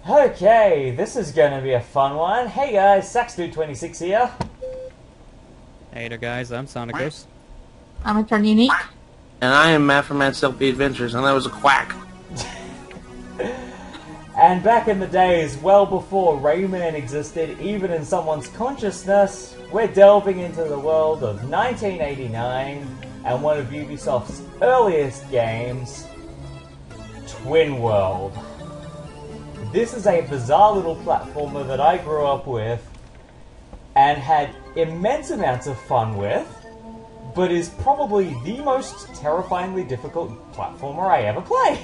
Okay, this is going to be a fun one. Hey guys, SaxDude26 here. Hey there guys, I'm Sonicos. I'm a turn unique. And I am Matt from Matt's LP Adventures, and that was a quack. And back in the days, well before Rayman existed, even in someone's consciousness, we're delving into the world of 1989 and one of Ubisoft's earliest games, TwinWorld. This is a bizarre little platformer that I grew up with and had immense amounts of fun with, but is probably the most terrifyingly difficult platformer I ever played.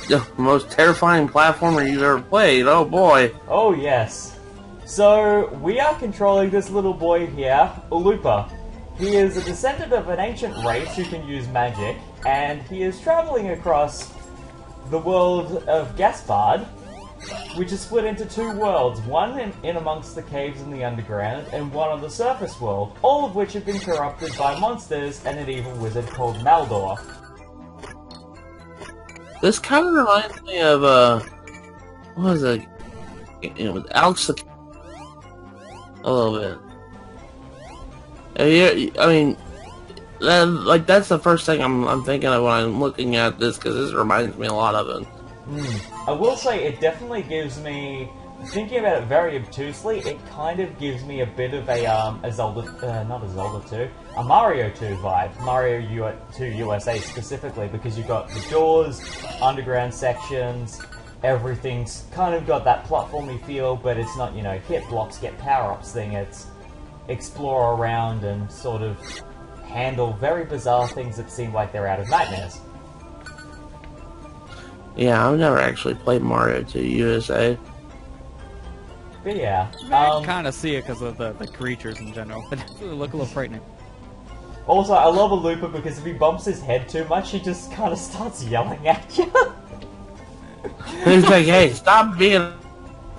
The most terrifying platformer you've ever played, oh boy. Oh yes. So, we are controlling this little boy here, Ulupa. He is a descendant of an ancient race who can use magic, and he is traveling across the world of Gaspard, which is split into two worlds, one in amongst the caves in the underground, and one on the surface world, all of which have been corrupted by monsters and an evil wizard called Maldor. This kind of reminds me of, what was it? With Alex the... A little bit. Yeah, I mean, that's the first thing I'm thinking of when I'm looking at this, because this reminds me a lot of it. I will say it definitely gives me, thinking about it very obtusely, it kind of gives me a bit of a Zelda, not a Zelda 2, a Mario 2 vibe. Mario 2 USA specifically, because you've got the doors, underground sections, everything's kind of got that platformy feel, but it's not, you know, hit blocks, get power-ups thing, it's explore around and sort of handle very bizarre things that seem like they're out of nightmares. Yeah, I've never actually played Mario 2 USA. But yeah, I kind of see it because of the creatures in general. They definitely look a little frightening. also I love Ulupa because if he bumps his head too much, he just kind of starts yelling at you. He's like, hey, stop being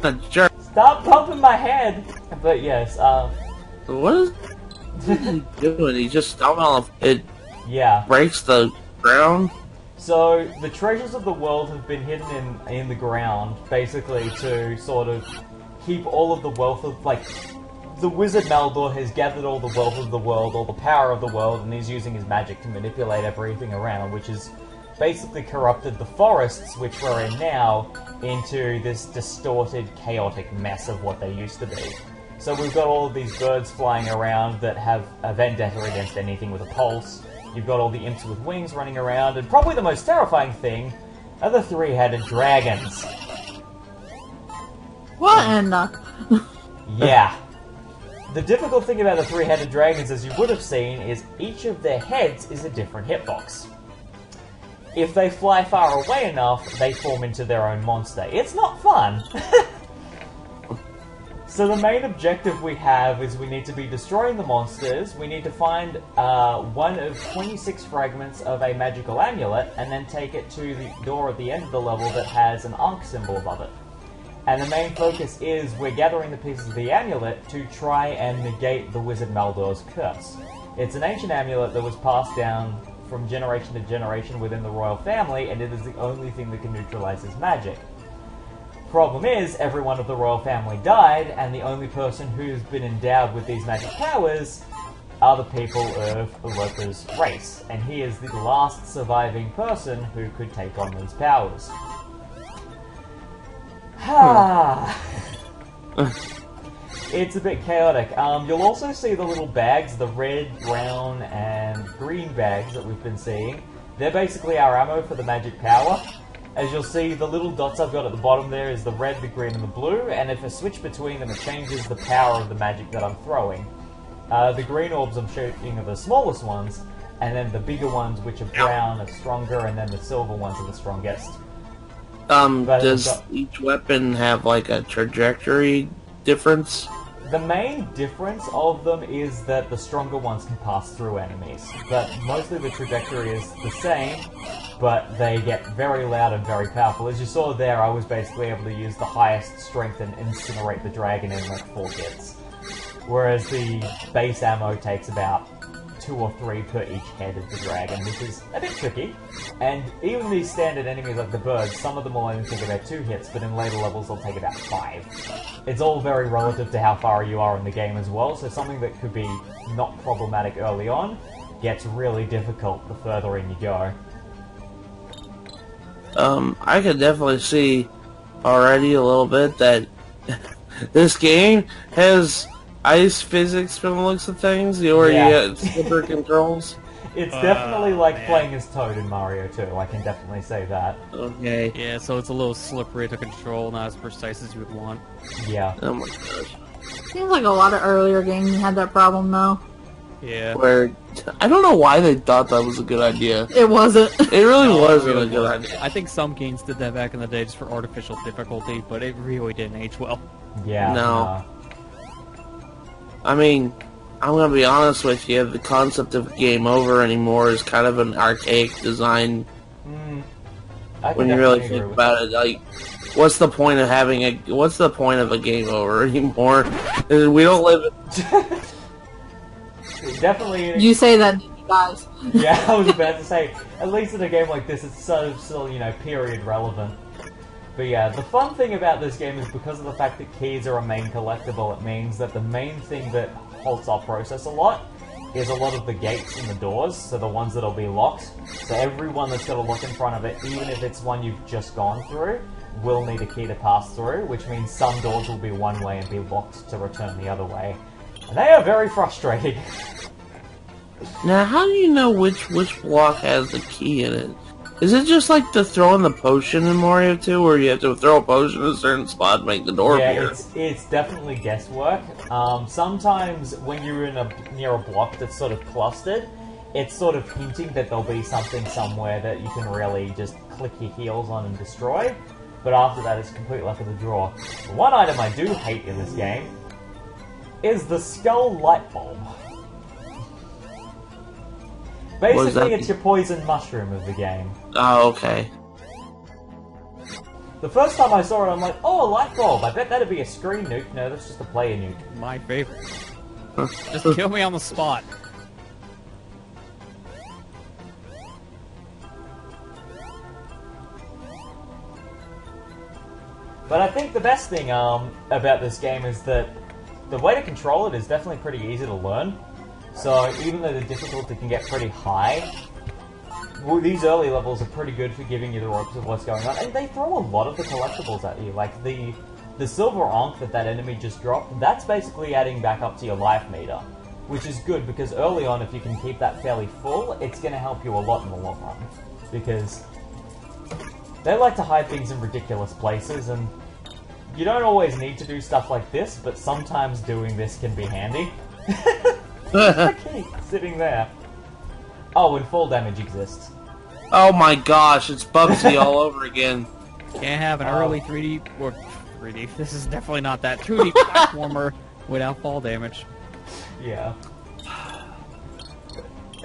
a jerk. Stop bumping my head! But yes, What is he doing? He just stomping on it. yeah. Breaks the ground. So, the treasures of the world have been hidden in the ground, basically to sort of keep all of the wealth of, like, the wizard Maldor has gathered all the wealth of the world, all the power of the world, and he's using his magic to manipulate everything around, which has basically corrupted the forests, which we're in now, into this distorted, chaotic mess of what they used to be. So we've got all of these birds flying around that have a vendetta against anything with a pulse. You've got all the imps with wings running around, and probably the most terrifying thing are the three-headed dragons. What in the... Yeah. The difficult thing about the three-headed dragons, as you would have seen, is each of their heads is a different hitbox. If they fly far away enough, they form into their own monster. It's not fun! So the main objective we have is we need to be destroying the monsters, we need to find one of 26 fragments of a magical amulet, and then take it to the door at the end of the level that has an Ankh symbol above it. And the main focus is we're gathering the pieces of the amulet to try and negate the wizard Maldor's curse. It's an ancient amulet that was passed down from generation to generation within the royal family, and it is the only thing that can neutralize his magic. Problem is, everyone of the royal family died, and the only person who's been endowed with these magic powers are the people of Ulopa's race, and he is the last surviving person who could take on these powers. It's a bit chaotic. You'll also see the little bags, the red, brown, and green bags that we've been seeing. They're basically our ammo for the magic power. As you'll see, the little dots I've got at the bottom there is the red, the green, and the blue, and if I switch between them, it changes the power of the magic that I'm throwing. The green orbs I'm shooting are the smallest ones, and then the bigger ones, which are brown, are stronger, and then the silver ones are the strongest. Does each weapon have, like, a trajectory difference? The main difference of them is that the stronger ones can pass through enemies, but mostly the trajectory is the same, but they get very loud and very powerful. As you saw there, I was basically able to use the highest strength and incinerate the dragon in like 4 hits, whereas the base ammo takes about 2 or 3 per each head of the dragon, which is a bit tricky. And even these standard enemies like the birds, some of them will only take about 2 hits, but in later levels they'll take about 5. It's all very relative to how far you are in the game as well, so something that could be not problematic early on gets really difficult the further in you go. I could definitely see already a little bit that this game has ice physics from the looks of things, or you get slipper controls. It's definitely like playing as Toad in Mario 2, I can definitely say that. Okay. Yeah, so it's a little slippery to control, not as precise as you would want. Yeah. Oh my gosh. Seems like a lot of earlier games had that problem, though. Yeah. Where I don't know why they thought that was a good idea. It wasn't. It really wasn't really a good wasn't. idea. I think some games did that back in the day just for artificial difficulty, but it really didn't age well. Yeah. No. I mean, I'm gonna be honest with you, the concept of game over anymore is kind of an archaic design I can when you really definitely think agree with about it. Like, what's the point of having what's the point of a game over anymore? We don't live in... Definitely. You say that, guys. Yeah, I was about to say, at least in a game like this, it's so still, you know, period relevant. But yeah, the fun thing about this game is because of the fact that keys are a main collectible, it means that the main thing that halts our process a lot is a lot of the gates and the doors, so the ones that'll be locked. So everyone that's got a lock in front of it, even if it's one you've just gone through, will need a key to pass through, which means some doors will be one way and be locked to return the other way. And they are very frustrating. Now, how do you know which block has the key in it? Is it just like the throwing the potion in Mario 2, where you have to throw a potion in a certain spot and make the door appear? It's definitely guesswork. Sometimes when you're near a block that's sort of clustered, it's sort of hinting that there'll be something somewhere that you can really just click your heels on and destroy. But after that, it's complete luck of the draw. One item I do hate in this game is the skull light bulb. Basically, it's your poison mushroom of the game. Oh, okay. The first time I saw it, I'm like, oh, a light bulb. I bet that'd be a screen nuke. No, that's just a player nuke. My favorite. Just kill me on the spot. But I think the best thing about this game is that the way to control it is definitely pretty easy to learn. So even though the difficulty can get pretty high, well, these early levels are pretty good for giving you the ropes of what's going on. And they throw a lot of the collectibles at you. Like the silver ankh that enemy just dropped, that's basically adding back up to your life meter. Which is good, because early on, if you can keep that fairly full, it's going to help you a lot in the long run. Because they like to hide things in ridiculous places, and you don't always need to do stuff like this, but sometimes doing this can be handy. Key sitting there. Oh, and fall damage exists. Oh my gosh, it's Bubsy all over again. Can't have an early 3D, or 3D, this is definitely not that, 2D platformer without fall damage. Yeah.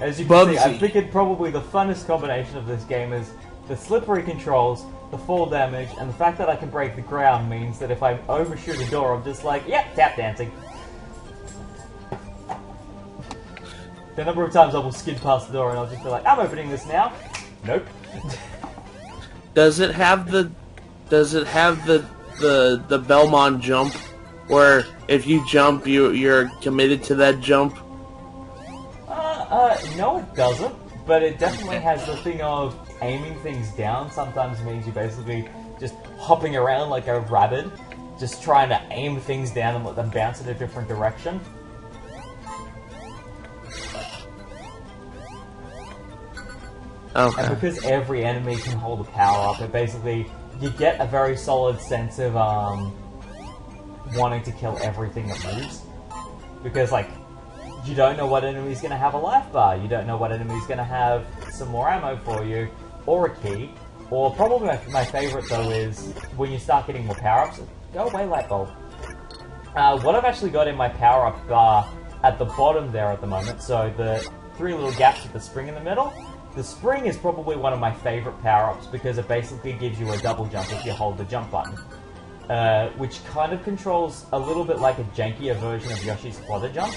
As you can Bubsy. see, I think probably the funnest combination of this game is the slippery controls, the fall damage, and the fact that I can break the ground means that if I overshoot a door, I'm just like, yep, tap dancing. The number of times I will skid past the door and I'll just be like, I'm opening this now. Nope. Does it have the Belmont jump, where if you jump, you're committed to that jump? No it doesn't, but it definitely has the thing of aiming things down sometimes means you're basically just hopping around like a rabbit, just trying to aim things down and let them bounce in a different direction. Okay. And because every enemy can hold a power-up, it basically, you get a very solid sense of, wanting to kill everything that moves. Because, like, you don't know what enemy's gonna have a life bar, you don't know what enemy's gonna have some more ammo for you, or a key, or probably my favorite, though, is when you start getting more power-ups, go away, light bulb. What I've actually got in my power-up bar at the bottom there at the moment, so the 3 little gaps with the spring in the middle, the spring is probably one of my favorite power-ups because it basically gives you a double jump if you hold the jump button. Which kind of controls a little bit like a jankier version of Yoshi's flutter jump.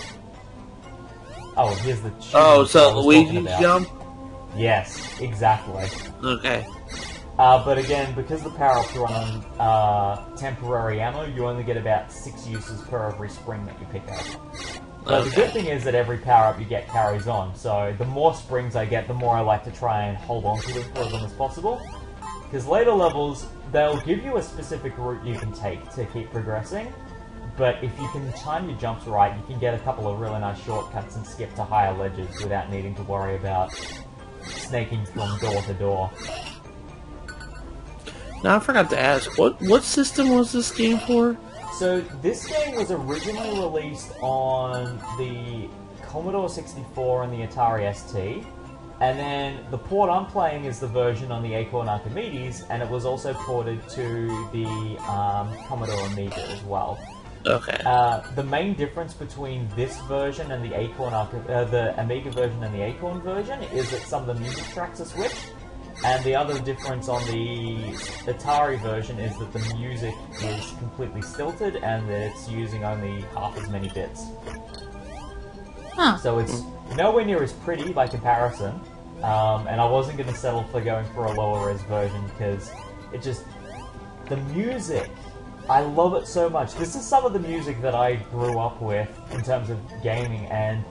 Oh, here's the tube Oh, I was so talking Luigi about. jump? Yes, exactly. Okay. But again, because the power-ups run on temporary ammo, you only get about 6 uses per every spring that you pick up. But the good thing is that every power-up you get carries on, so the more springs I get, the more I like to try and hold on to them for as long as possible. Because later levels, they'll give you a specific route you can take to keep progressing, but if you can time your jumps right, you can get a couple of really nice shortcuts and skip to higher ledges without needing to worry about snaking from door to door. Now I forgot to ask, what system was this game for? So this game was originally released on the Commodore 64 and the Atari ST, and then the port I'm playing is the version on the Acorn Archimedes, and it was also ported to the Commodore Amiga as well. Okay. The main difference between this version and the the Amiga version and the Acorn version is that some of the music tracks are switched. And the other difference on the Atari version is that the music is completely stilted and that it's using only half as many bits. Huh. So it's nowhere near as pretty by comparison, and I wasn't going to settle for going for a lower res version because it just... the music, I love it so much. This is some of the music that I grew up with in terms of gaming, and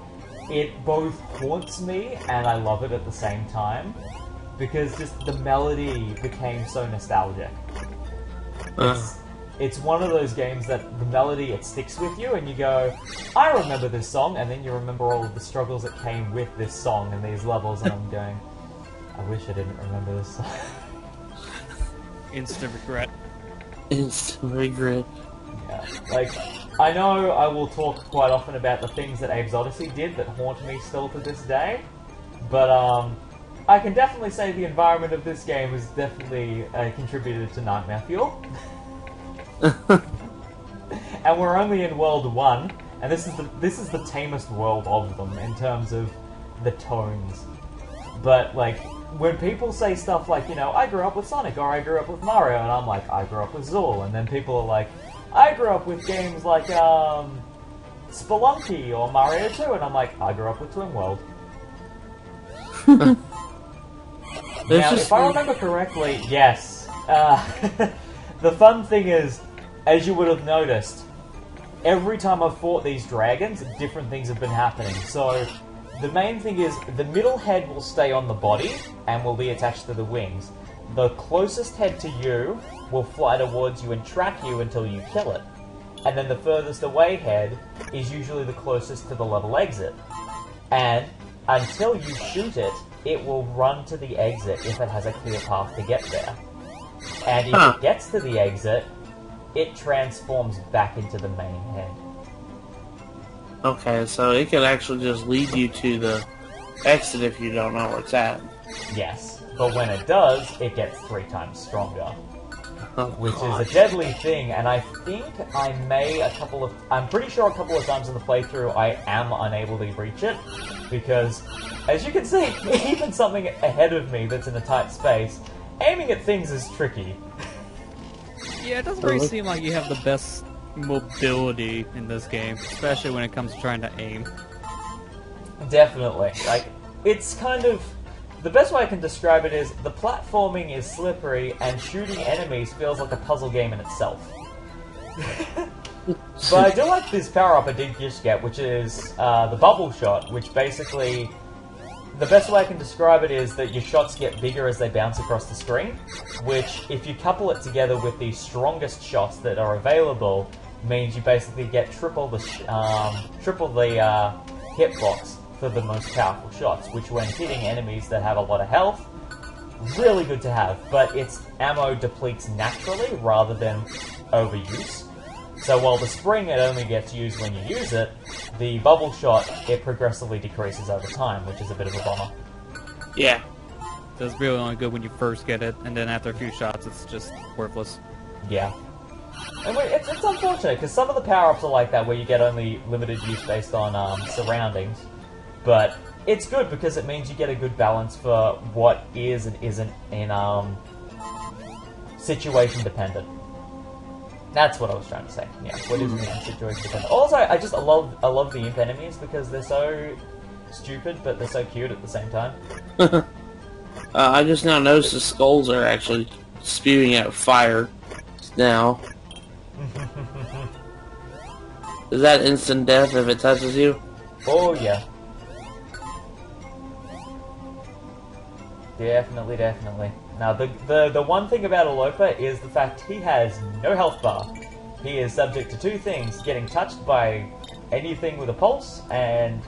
it both haunts me and I love it at the same time. Because just the melody became so nostalgic. It's one of those games that the melody, it sticks with you and you go, I remember this song, and then you remember all of the struggles that came with this song and these levels, and I'm going, I wish I didn't remember this song. Instant regret. Instant regret. Yeah, like, I know I will talk quite often about the things that Abe's Odyssey did that haunt me still to this day, but I can definitely say the environment of this game has definitely contributed to Nightmare Fuel. And we're only in World 1, and this is the tamest world of them in terms of the tones. But, like, when people say stuff like, you know, I grew up with Sonic, or I grew up with Mario, and I'm like, I grew up with Zool, and then people are like, I grew up with games like, Spelunky, or Mario 2, and I'm like, I grew up with TwinWorld. Now, if I remember correctly, yes. The fun thing is, as you would have noticed, every time I've fought these dragons, different things have been happening. So, the main thing is, the middle head will stay on the body, and will be attached to the wings. The closest head to you will fly towards you and track you until you kill it. And then the furthest away head is usually the closest to the level exit. And, until you shoot it, it will run to the exit if it has a clear path to get there. And if it gets to the exit, it transforms back into the main head. Okay, so it could actually just lead you to the exit if you don't know where it's at. Yes, but when it does, it gets 3 times stronger. Oh, which gosh. is a deadly thing, and I think I may I'm pretty sure a couple of times in the playthrough I am unable to reach it, because, as you can see, even something ahead of me that's in a tight space, aiming at things is tricky. Yeah, it doesn't really seem like you have the best mobility in this game, especially when it comes to trying to aim. Definitely. Like, it's kind of... the best way I can describe it is, the platforming is slippery, and shooting enemies feels like a puzzle game in itself. But I do like this power-up I did just get, which is the bubble shot, which basically... the best way I can describe it is that your shots get bigger as they bounce across the screen, which, if you couple it together with the strongest shots that are available, means you basically get triple the hitbox for the most powerful shots, which when hitting enemies that have a lot of health, really good to have, but its ammo depletes naturally rather than overuse. So while the spring, it only gets used when you use it, the bubble shot, it progressively decreases over time, which is a bit of a bummer. Yeah. So it's really only good when you first get it, and then after a few shots, it's just worthless. Yeah. And it's unfortunate, because some of the power-ups are like that, where you get only limited use based on surroundings. But it's good, because it means you get a good balance for what is and isn't in situation-dependent. That's what I was trying to say. Yeah, what is in situation dependent. Also, I love the imp enemies, because they're so stupid, but they're so cute at the same time. I just now noticed the skulls are actually spewing out fire now. Is that instant death if it touches you? Oh yeah. Definitely, definitely. Now the one thing about a Loper is the fact he has no health bar. He is subject to two things: getting touched by anything with a pulse and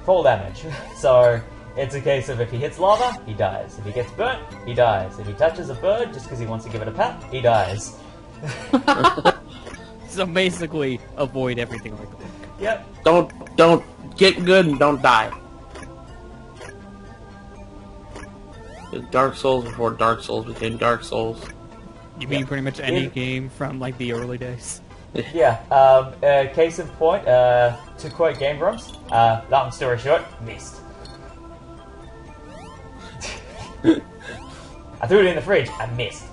fall damage. So it's a case of if he hits lava, he dies. If he gets burnt, he dies. If he touches a bird just because he wants to give it a pat, he dies. So basically, avoid everything like that. Yep. Don't get good and don't die. Dark Souls before Dark Souls became Dark Souls. You mean pretty much any game from like the early days? Yeah. Case in point, to quote Game Grumps, long story short, missed. I threw it in the fridge. I missed.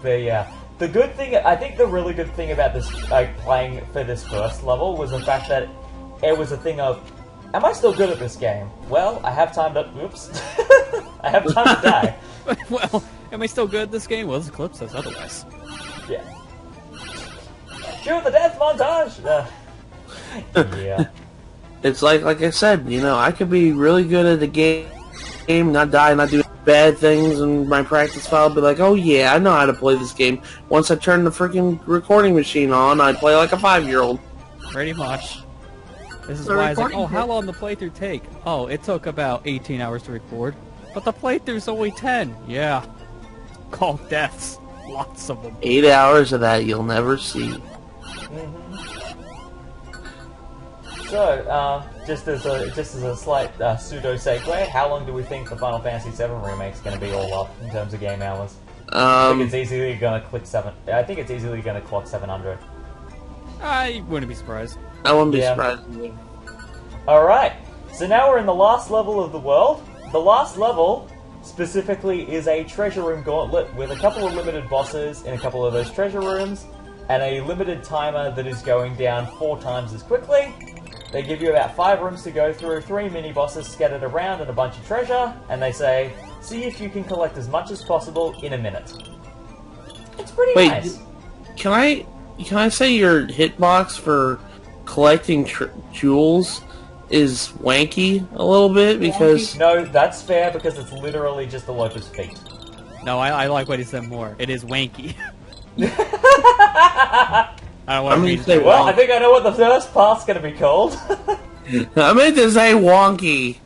But yeah, the good thing, I think the really good thing about this, playing for this first level was the fact that it was a thing of, am I still good at this game? Well, I have time to, oops, I have time to die. Well, am I still good at this game? Well, this clip says otherwise. Yeah. Cue the death montage! Yeah. It's like I said, you know, I could be really good at the game, not die, not do bad things, and my practice file be like, oh yeah, I know how to play this game. Once I turn the freaking recording machine on, I play like a 5-year-old. Pretty much. This is why it's like, oh, how long the playthrough take? Oh, it took about 18 hours to record. But the playthrough's only 10. Yeah. Called deaths. Lots of them. 8 hours of that you'll never see. So, just as a slight pseudo segue, how long do we think the Final Fantasy VII remake's going to be all up in terms of game hours? I think it's easily going to click 7. I think it's easily going to clock 700. I wouldn't be surprised. I wouldn't be surprised. All right. So now we're in the last level of the world. The last level specifically is a treasure room gauntlet with a couple of limited bosses in a couple of those treasure rooms, and a limited timer that is going down 4 times as quickly. They give you about 5 rooms to go through, 3 mini-bosses scattered around and a bunch of treasure, and they say, see if you can collect as much as possible in a minute. It's pretty nice. Can I say your hitbox for collecting jewels is wanky a little bit? Because... No, that's fair because it's literally just the Loper's feet. No, I like what he said more. It is wanky. I don't want to say well, I think I know what the first part's going to be called. I meant to say wonky.